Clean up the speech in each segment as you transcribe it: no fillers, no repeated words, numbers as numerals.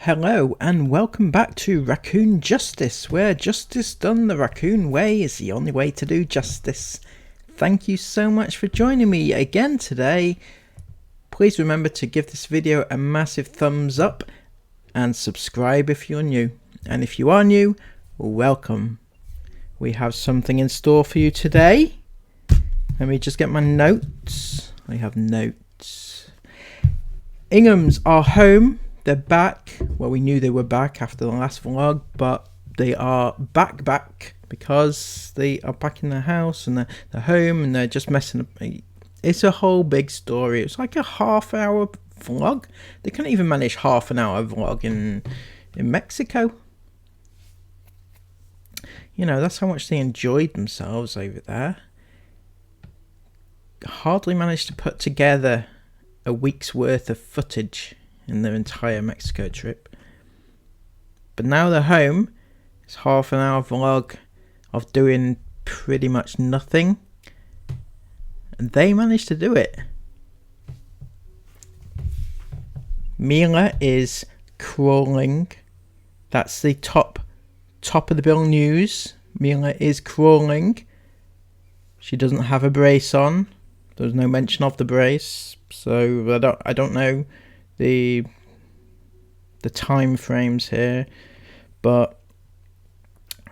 Hello and welcome back to Raccoon Justice, where justice done the raccoon way is the only way to do justice. Thank you so much for joining me again today. Please remember to give this video a massive thumbs up and subscribe if you're new. And if you are new, welcome. We have something in store for you today. Let me just get my notes. I have notes. Inghams are home. They're back. Well, we knew they were back after the last vlog, but they are back because they are back in their house and they're home and they're just messing up. It's a whole big story. It's like a half-hour vlog. They couldn't even manage half an hour vlog in Mexico. You know, that's how much they enjoyed themselves over there. Hardly managed to put together a week's worth of footage in their entire Mexico trip. But now they're home. It's half an hour vlog of doing pretty much nothing. And they managed to do it. Mila is crawling. That's the top of the bill news. Mila is crawling. She doesn't have a brace on. There's no mention of the brace. So I don't know the time frames here, but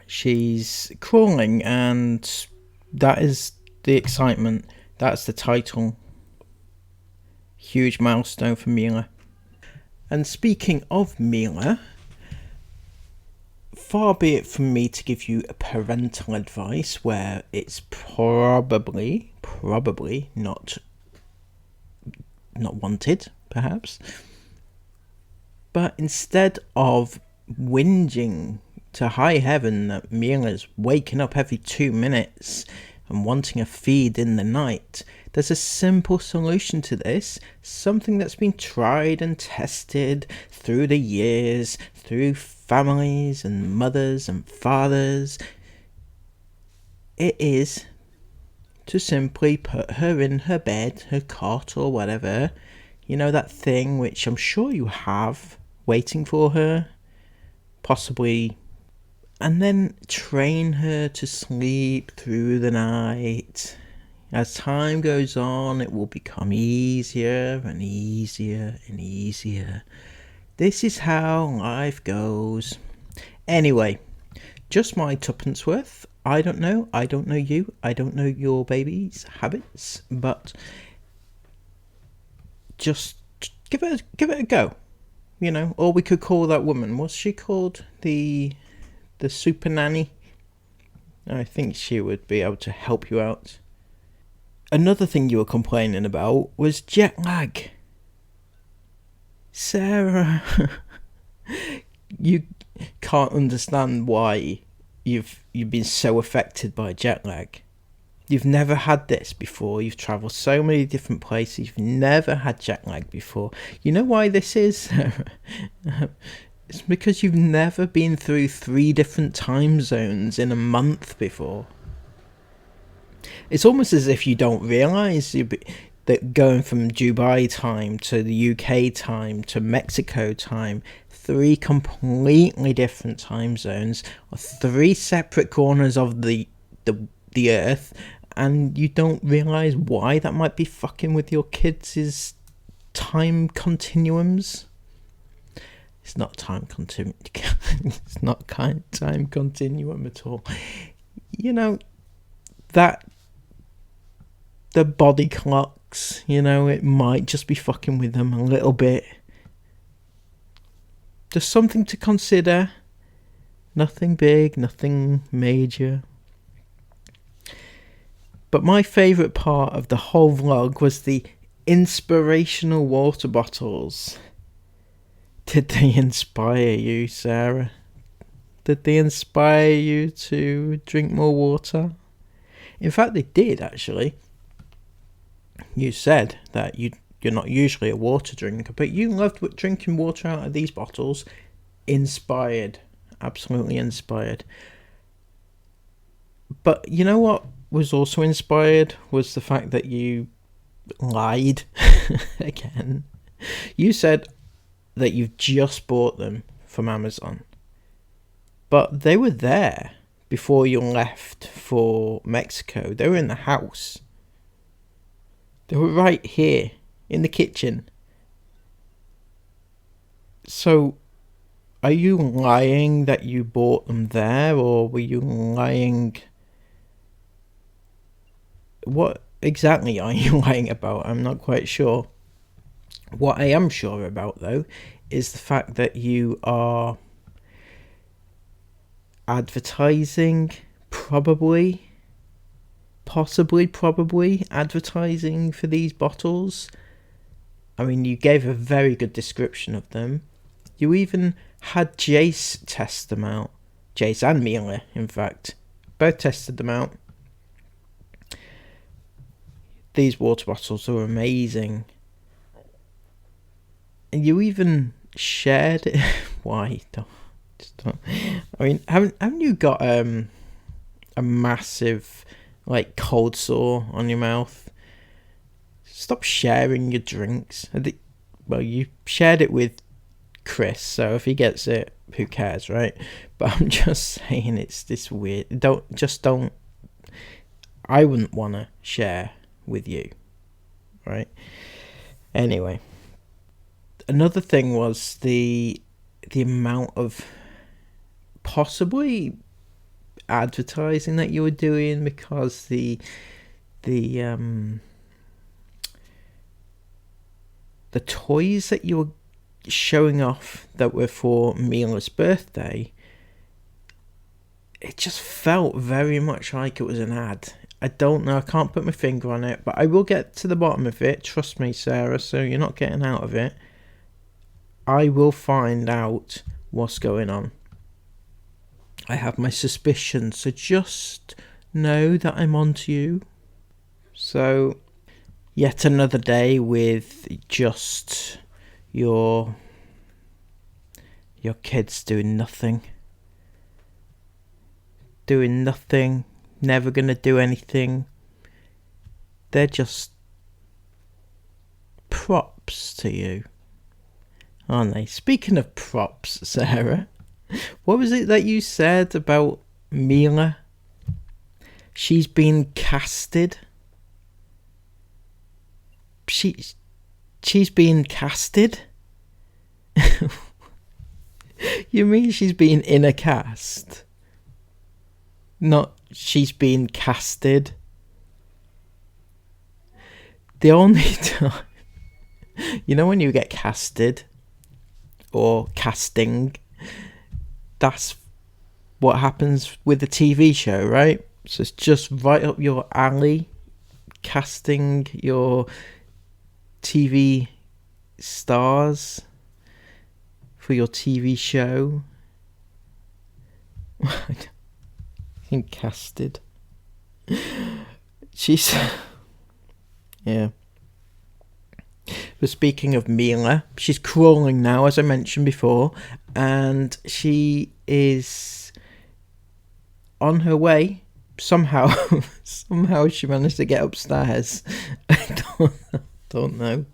she's crawling, and that is the excitement. That's the title. Huge milestone for Mila. And speaking of Mila, far be it from me to give you a parental advice where it's probably not wanted, perhaps. But instead of whinging to high heaven that Mila's waking up every 2 minutes and wanting a feed in the night, there's a simple solution to this, something that's been tried and tested through the years, through families and mothers and fathers. It is to simply put her in her bed, her cot or whatever, you know, that thing which I'm sure you have waiting for her, possibly, and then train her to sleep through the night. As time goes on, it will become easier and easier and easier. This is how life goes. Anyway, just my tuppence worth. I don't know you, I don't know your baby's habits, but just give it a go, you know. Or we could call that woman, what's she called, the super nanny? I think she would be able to help you out. Another thing you were complaining about was jet lag. Sarah, you can't understand why you've been so affected by jet lag. You've never had this before. You've travelled so many different places. You've never had jet lag before. You know why this is? It's because you've never been through 3 different time zones in a month before. It's almost as if you don't realise that going from Dubai time to the UK time to Mexico time, 3 completely different time zones, or 3 separate corners of the earth, and you don't realise why that might be fucking with your kids' time continuums. It's not time continuum. It's not time continuum at all. You know, that the body clocks, you know, it might just be fucking with them a little bit. Just something to consider. Nothing big, nothing major. But my favourite part of the whole vlog was the inspirational water bottles. Did they inspire you, Sarah? Did they inspire you to drink more water? In fact, they did, actually. You said that you're not usually a water drinker, but you loved drinking water out of these bottles. Inspired. Absolutely inspired. But you know what was also inspired was the fact that you lied again. You said, that you've just bought them from Amazon. But they were there before you left for Mexico. They were in the house. They were right here in the kitchen. So, are you lying that you bought them there, or were you lying? What exactly are you lying about? I'm not quite sure. What I am sure about, though, is the fact that you are advertising, possibly advertising for these bottles. I mean, you gave a very good description of them. You even had Jace test them out. Jace and Mila, in fact. Both tested them out. These water bottles are amazing. And you even shared it. Why? Don't. I mean, haven't you got a massive cold sore on your mouth? Stop sharing your drinks. Well, you shared it with Chris, so if he gets it, who cares, right? But I'm just saying, it's this weird. Don't. I wouldn't want to share with you, right? Anyway, another thing was the amount of possibly advertising that you were doing, because the toys that you were showing off that were for Mila's birthday, it just felt very much like it was an ad. I don't know, I can't put my finger on it, but I will get to the bottom of it. Trust me, Sarah, so you're not getting out of it. I will find out what's going on. I have my suspicions, so just know that I'm on to you. So, yet another day with just your kids doing nothing, never gonna do anything. They're just props to you, aren't they? Speaking of props, Sarah, what was it that you said about Mila? She's been casted. She's been casted? You mean she's been in a cast? Not she's been casted. The only time, you know, when you get casted or casting, that's what happens with the TV show, right? So it's just right up your alley, casting your TV stars for your TV show. I think casted. She's yeah. But speaking of Mila, she's crawling now, as I mentioned before, and she is on her way. Somehow she managed to get upstairs. I don't know.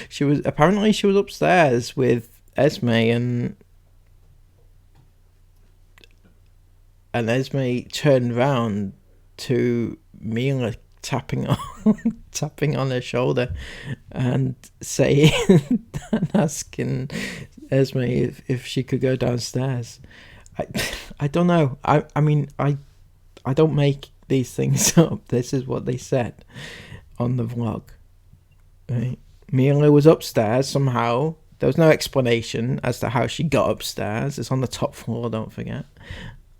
She was upstairs with Esme, and Esme turned round to Mila tapping on her shoulder and saying and asking Esme if she could go downstairs. I don't know. I mean I don't make these things up. This is what they said on the vlog. Right? Mila was upstairs somehow. There was no explanation as to how she got upstairs. It's on the top floor, don't forget.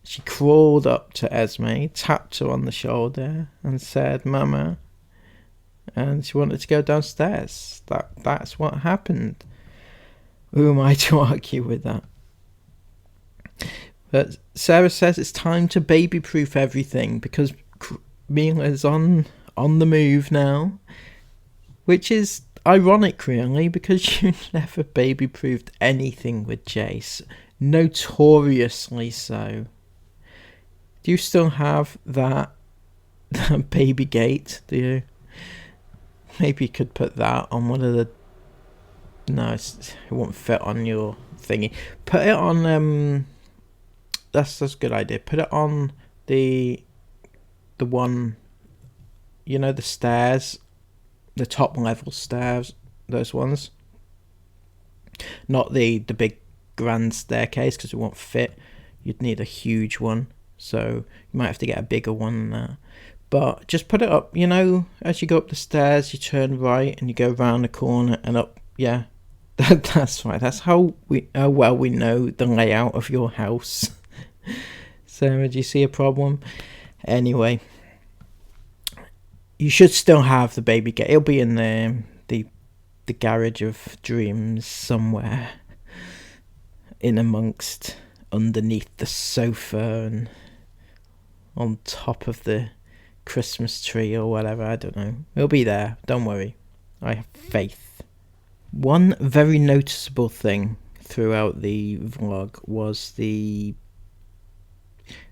She crawled up to Esme, tapped her on the shoulder and said, "Mama." And she wanted to go downstairs. That's what happened. Who am I to argue with that? But Sarah says it's time to baby-proof everything because Mila's on the move now. Which is ironic, really, because you never baby-proofed anything with Jace. Notoriously so. Do you still have that baby gate? Do you? Maybe you could put that on one of the No, it won't fit on your thingy. Put it on. That's a good idea. Put it on the one. You know, the stairs, the top level stairs. Those ones. Not the big grand staircase, because it won't fit. You'd need a huge one, so you might have to get a bigger one than that. But just put it up, you know, as you go up the stairs, you turn right and you go round the corner and up. Yeah, that's right. That's how well we know the layout of your house. Sarah, do you see a problem? Anyway, you should still have the baby gate. It'll be in the garage of dreams somewhere, in amongst, underneath the sofa and on top of the Christmas tree or whatever. I don't know. It'll be there. Don't worry. I have faith. One very noticeable thing throughout the vlog was the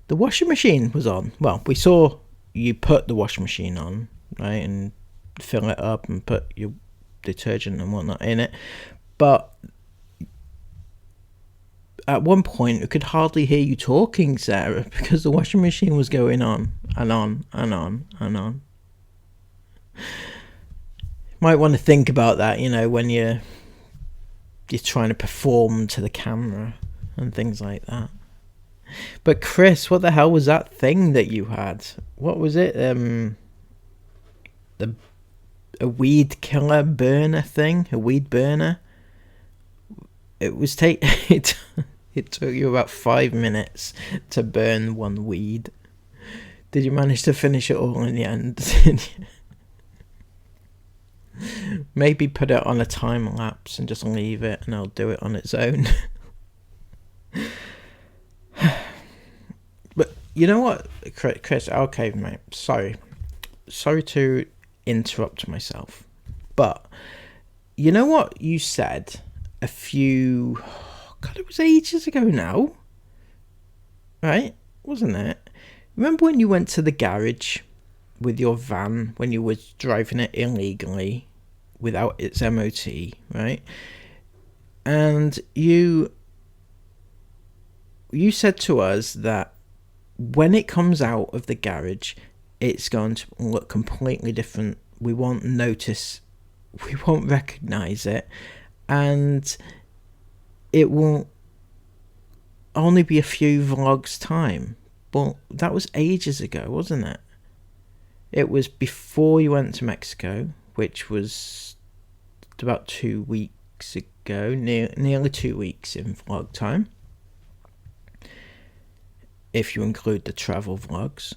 washing machine was on. Well, we saw you put the washing machine on, right, and fill it up and put your detergent and whatnot in it, but at one point I could hardly hear you talking, Sarah, because the washing machine was going on and on and on and on. Might want to think about that, you know, when you're trying to perform to the camera and things like that. But Chris, what the hell was that thing that you had? What was it? A weed killer burner thing? A weed burner? It was it took you about 5 minutes to burn one weed. Did you manage to finish it all in the end? Maybe put it on a time lapse and just leave it and it'll do it on its own. But you know what, Chris? Okay, mate. Sorry to interrupt myself, but you know what you said a few, God, it was ages ago now, right? Wasn't it? Remember when you went to the garage with your van when you were driving it illegally without its MOT, right? And you said to us that when it comes out of the garage, it's going to look completely different. We won't notice, we won't recognize it, and it will only be a few vlogs time. But that was ages ago, wasn't it? It was before you went to Mexico, which was about 2 weeks ago, nearly 2 weeks in vlog time, if you include the travel vlogs.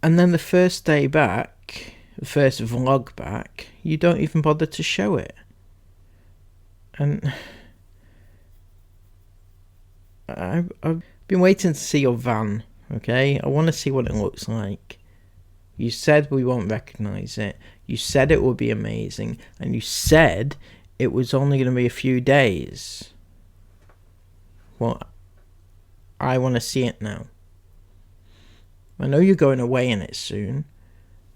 And then the first day back, the first vlog back, you don't even bother to show it. And I've been waiting to see your van, okay? I want to see what it looks like. You said we won't recognise it. You said it would be amazing. And you said it was only going to be a few days. Well, I want to see it now. I know you're going away in it soon.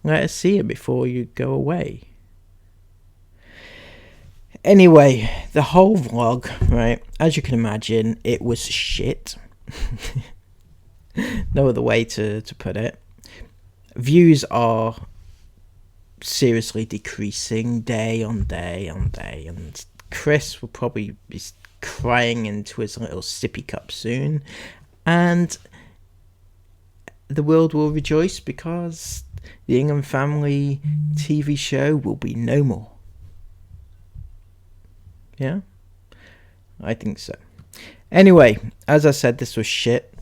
Let us see it before you go away. Anyway, the whole vlog, right, as you can imagine, it was shit. No other way to put it. Views are seriously decreasing day on day on day, and Chris will probably be crying into his little sippy cup soon, and the world will rejoice because the Ingham family TV show will be no more. Yeah? I think so. Anyway, as I said, this was shit.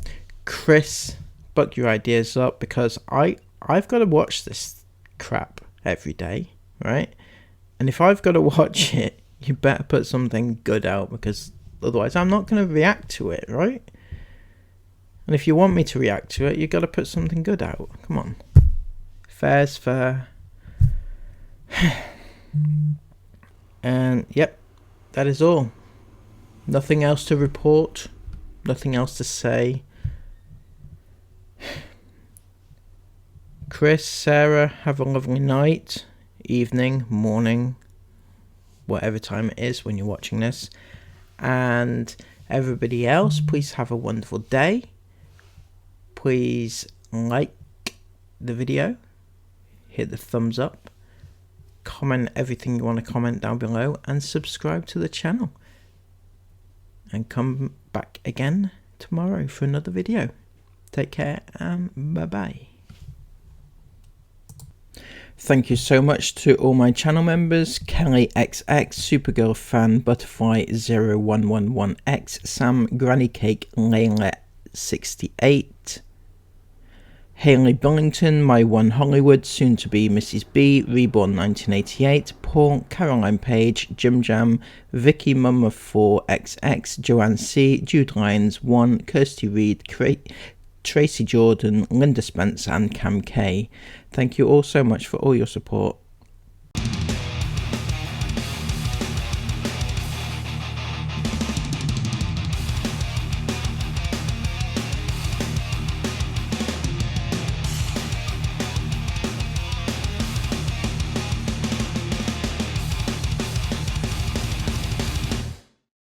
Chris, buck your ideas up, because I've got to watch this crap every day, right? And if I've got to watch it, you better put something good out, because otherwise I'm not going to react to it, right? And if you want me to react to it, you've got to put something good out. Come on. Fair's fair. And, yep, that is all. Nothing else to report. Nothing else to say. Chris, Sarah, have a lovely night, evening, morning, whatever time it is when you're watching this. And everybody else, please have a wonderful day. Please like the video, hit the thumbs up, comment everything you want to comment down below, and subscribe to the channel. And come back again tomorrow for another video. Take care and bye-bye. Thank you so much to all my channel members: Kelly XX, Supergirl Fan, Butterfly 0111X, Sam, Granny Cake, Layla 68, Hayley Billington, My One Hollywood, soon to be Mrs. B, Reborn 1988, Paul, Caroline Page, Jim Jam, Vicky Mumma 4XX, Joanne C, Jude Lyons 1, Kirsty Reed, Tracy Jordan, Linda Spence, and Cam K. Thank you all so much for all your support.